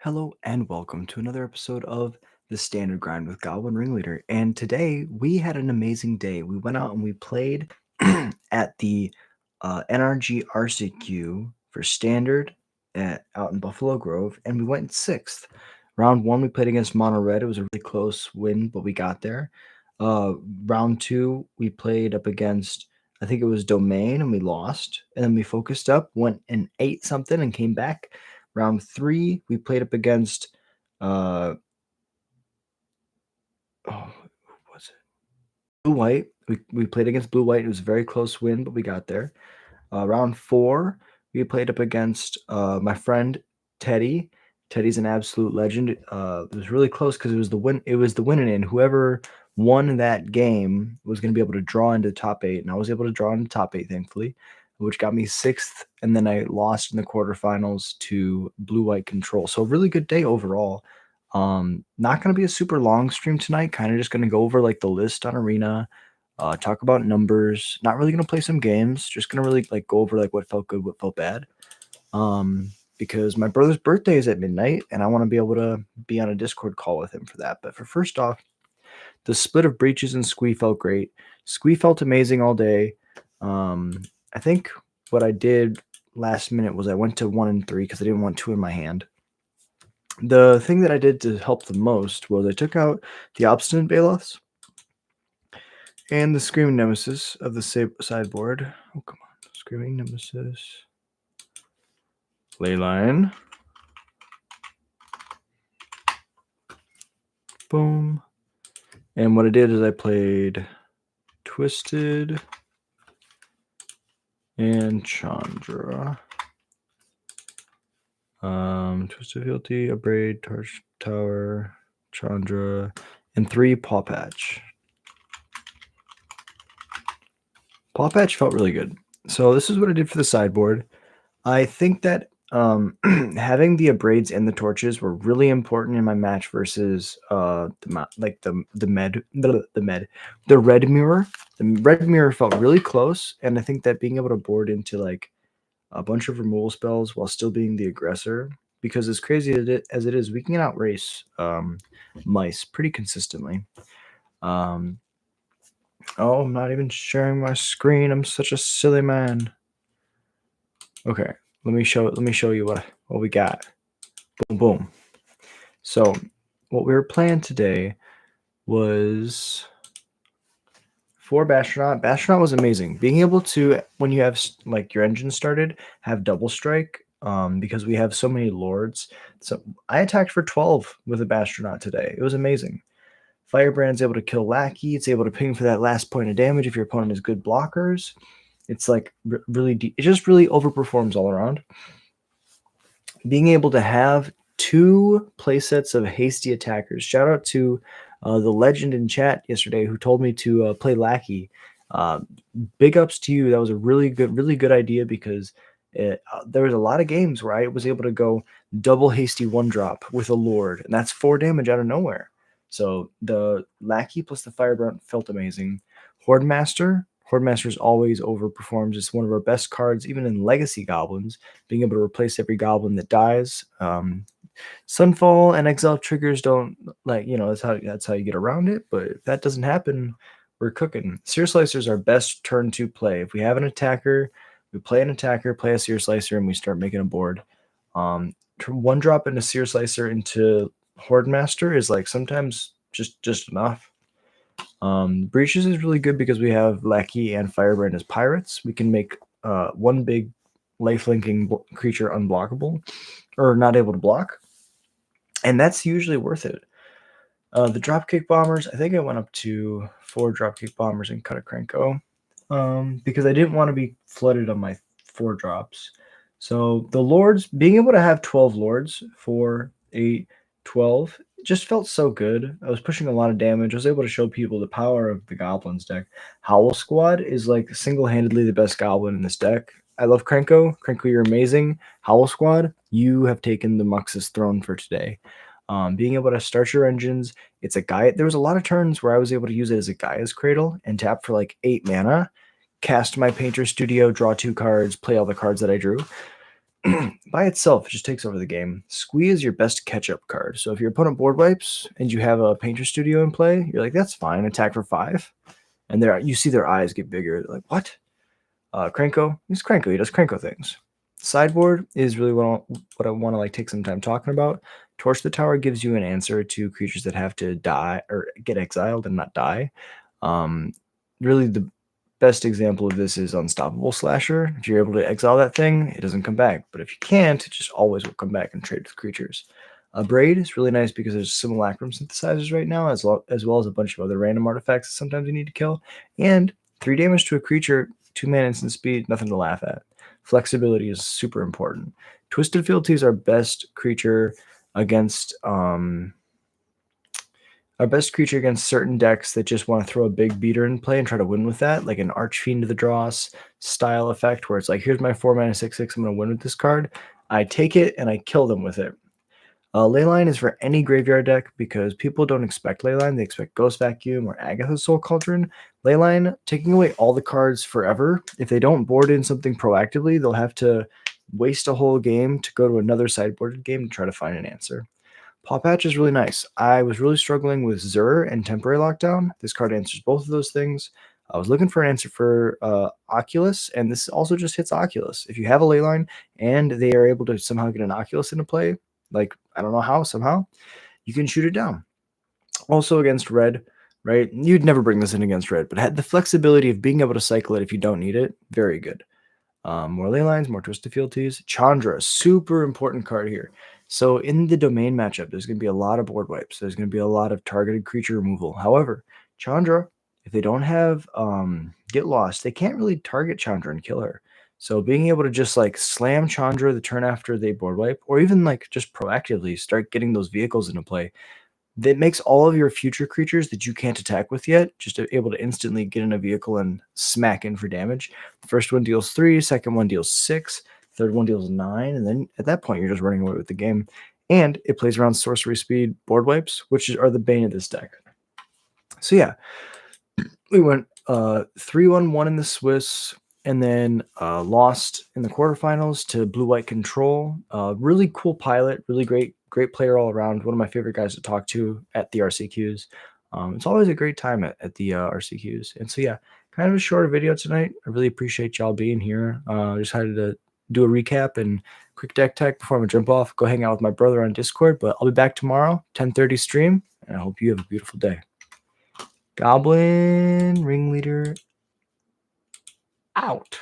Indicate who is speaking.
Speaker 1: Hello and welcome to another episode of the Standard Grind with Goblin Ringleader. And today we had an amazing day. We went out and we played at the NRG RCQ for Standard out in Buffalo Grove, and we went sixth. Round one, we played against Mono Red. It was a really close win, but we got there. Round two, we played up against, I think it was Domain, and we lost. And then we focused up, went and ate something, and came back. Round three, we played up against, who was it? Blue White. We played against Blue White. It was a very close win, but we got there. Round four, we played up against my friend Teddy. Teddy's an absolute legend. It was really close because it was the win. It was the winning in. Whoever won that game was going to be able to draw into the top eight, and I was able to draw into the top eight, thankfully, which got me sixth. And then I lost in the quarterfinals to Blue White Control. So a really good day overall. Not going to be a super long stream tonight. Kind of just going to go over like the list on Arena. Talk about numbers. Not really gonna play some games. Just gonna really like go over like what felt good, what felt bad. Because my brother's birthday is at midnight, and I want to be able to be on a Discord call with him for that. But for first off, the split of Breaches and Squee felt great. Squee felt amazing all day. I think what I did last minute was I went to 1 and 3 because I didn't want 2 in my hand. The thing that I did to help the most was I took out the Obstinate Bailiffs and the Screaming Nemesis of the sideboard. Oh, come on. Screaming Nemesis. Leyline. Boom. And what I did is I played Twisted and Chandra. Twisted Fealty, Abrade, Torch Tower, Chandra, and 3 Paw Patch. Paw Patch felt really good. So this is what I did for the sideboard. I think that having the Abrades and the Torches were really important in my match versus the Red Mirror. The Red Mirror felt really close, and I think that being able to board into like a bunch of removal spells while still being the aggressor, because as crazy as it is, we can outrace mice pretty consistently. Oh, I'm not even sharing my screen. I'm such a silly man. Okay, let me show you what we got. Boom, boom. So what we were playing today was 4 Bastronaut. Bastronaut was amazing. Being able to, when you have like your engine started, have double strike, because we have so many lords. So I attacked for 12 with a Bastronaut today. It was amazing. Firebrand's able to kill Lackey. It's able to ping for that last point of damage if your opponent has good blockers. It's like really deep. It just really overperforms all around. Being able to have 2 playsets of hasty attackers. Shout out to the legend in chat yesterday who told me to play Lackey. Big ups to you. That was a really good idea because there was a lot of games where I was able to go double hasty 1-drop with a Lord, and that's 4 damage out of nowhere. So the Lackey plus the Firebrand felt amazing. Hordemaster is always overperforms. It's one of our best cards, even in Legacy Goblins, being able to replace every goblin that dies. Sunfall and Exile triggers don't, like, that's how you get around it. But if that doesn't happen, we're cooking. Seer Slicer is our best turn to play. If we have an attacker, we play an attacker, play a Seer Slicer, and we start making a board. 1-drop into Seer Slicer into Hordemaster is like sometimes just enough. Breaches is really good because we have Lackey and Firebrand as pirates. We can make 1 big lifelinking creature unblockable or not able to block, and that's usually worth it. The Dropkick Bombers, I think I went up to 4 Dropkick Bombers and cut a Krenko because I didn't want to be flooded on my 4 drops. So the Lords, being able to have 12 Lords, 4, 8, 12, just felt so good. I was pushing a lot of damage. I was able to show people the power of the Goblins deck. Howl Squad is like single-handedly the best Goblin in this deck. I love Krenko. Krenko, you're amazing. Howl Squad, you have taken the Mux's throne for today. Being able to start your engines, it's a Gaia. There was a lot of turns where I was able to use it as a Gaia's Cradle and tap for like 8 mana, cast my Painter Studio, draw 2 cards, play all the cards that I drew. by itself, it just takes over the game. Squee is your best catch-up card. So if your opponent board wipes and you have a Painter Studio in play, you're like, that's fine, attack for 5. And you see their eyes get bigger. They're like, what? Krenko, he's Krenko. He does Krenko things. Sideboard is really what I want to like take some time talking about. Torch the Tower gives you an answer to creatures that have to die or get exiled and not die. Really, the best example of this is Unstoppable Slasher. If you're able to exile that thing, it doesn't come back. But if you can't, it just always will come back and trade with creatures. Braid is really nice because there's simulacrum synthesizers right now, as well as a bunch of other random artifacts that sometimes you need to kill. And 3 damage to a creature, 2 mana instant speed, nothing to laugh at. Flexibility is super important. Twisted Fealty is our best creature against certain decks that just want to throw a big beater in play and try to win with that, like an Archfiend of the Dross style effect, where it's like, here's my 4 mana 6/6, I'm going to win with this card. I take it and I kill them with it. Leyline is for any graveyard deck because people don't expect Leyline. They expect Ghost Vacuum or Agatha's Soul Cauldron. Leyline, taking away all the cards forever. If they don't board in something proactively, they'll have to waste a whole game to go to another sideboarded game to try to find an answer. Paw Patch is really nice. I was really struggling with Zur and Temporary Lockdown. This card answers both of those things. I was looking for an answer for Oculus, and this also just hits Oculus. If you have a Leyline and they are able to somehow get an Oculus into play, like, I don't know how, somehow, you can shoot it down. Also against red, right? You'd never bring this in against red, but had the flexibility of being able to cycle it if you don't need it. Very good. More ley lines, more Twisted Fealties. Chandra, super important card here. So in the domain matchup, there's going to be a lot of board wipes. There's going to be a lot of targeted creature removal. However, Chandra, if they don't have Get Lost, they can't really target Chandra and kill her. So being able to just like slam Chandra the turn after they board wipe, or even like just proactively start getting those vehicles into play, that makes all of your future creatures that you can't attack with yet just able to instantly get in a vehicle and smack in for damage. The first one deals 3, second one deals 6, third one deals 9, and then at that point you're just running away with the game. And it plays around sorcery speed board wipes, which are the bane of this deck. So yeah, we went 3-1-1 in the Swiss, and then lost in the quarterfinals to Blue-White Control. Really cool pilot, really great player all around. One of my favorite guys to talk to at the RCQs. It's always a great time at the RCQs. And so yeah, kind of a shorter video tonight. I really appreciate y'all being here. Just had to do a recap and quick deck tech before I'm gonna jump off, go hang out with my brother on Discord. But I'll be back tomorrow, 10:30 stream, and I hope you have a beautiful day. Goblin Ringleader out.